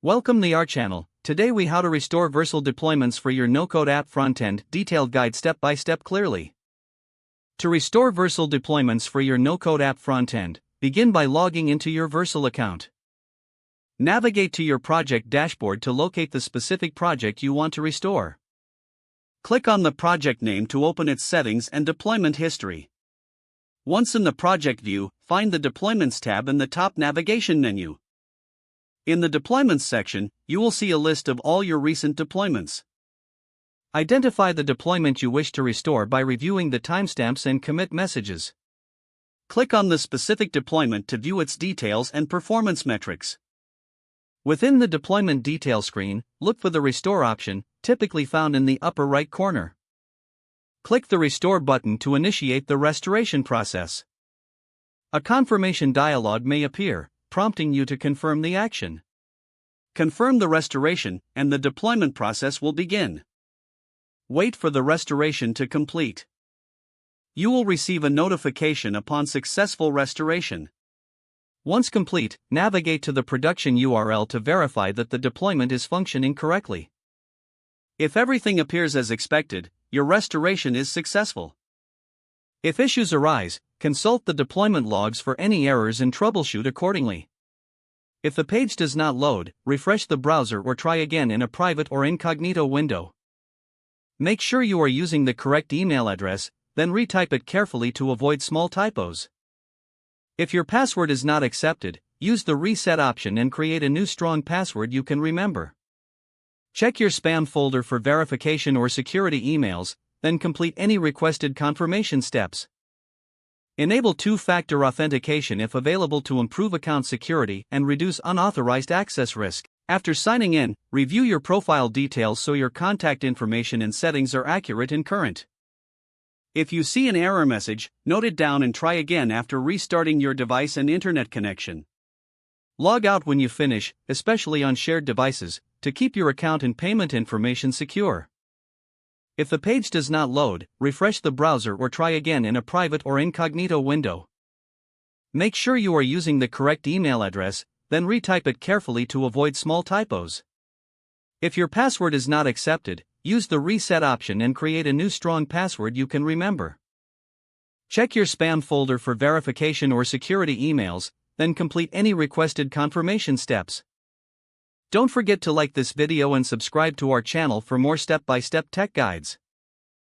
Welcome to our channel. Today we how to restore Vercel deployments for your no-code app frontend, detailed guide step by step clearly. To restore Vercel deployments for your no-code app frontend, begin by logging into your Vercel account. Navigate to your project dashboard to locate the specific project you want to restore. Click on the project name to open its settings and deployment history. Once in the project view, find the Deployments tab in the top navigation menu. In the Deployments section, you will see a list of all your recent deployments. Identify the deployment you wish to restore by reviewing the timestamps and commit messages. Click on the specific deployment to view its details and performance metrics. Within the Deployment Detail screen, look for the Restore option, typically found in the upper right corner. Click the Restore button to initiate the restoration process. A confirmation dialog may appear, prompting you to confirm the action. Confirm the restoration, and the deployment process will begin. Wait for the restoration to complete. You will receive a notification upon successful restoration. Once complete, navigate to the production URL to verify that the deployment is functioning correctly. If everything appears as expected, your restoration is successful. If issues arise, consult the deployment logs for any errors and troubleshoot accordingly. If the page does not load, refresh the browser or try again in a private or incognito window. Make sure you are using the correct email address, then retype it carefully to avoid small typos. If your password is not accepted, use the reset option and create a new strong password you can remember. Check your spam folder for verification or security emails, then complete any requested confirmation steps. Enable two-factor authentication if available to improve account security and reduce unauthorized access risk. After signing in, review your profile details so your contact information and settings are accurate and current. If you see an error message, note it down and try again after restarting your device and internet connection. Log out when you finish, especially on shared devices, to keep your account and payment information secure. If the page does not load, refresh the browser or try again in a private or incognito window. Make sure you are using the correct email address, then retype it carefully to avoid small typos. If your password is not accepted, use the reset option and create a new strong password you can remember. Check your spam folder for verification or security emails, then complete any requested confirmation steps. Don't forget to like this video and subscribe to our channel for more step-by-step tech guides.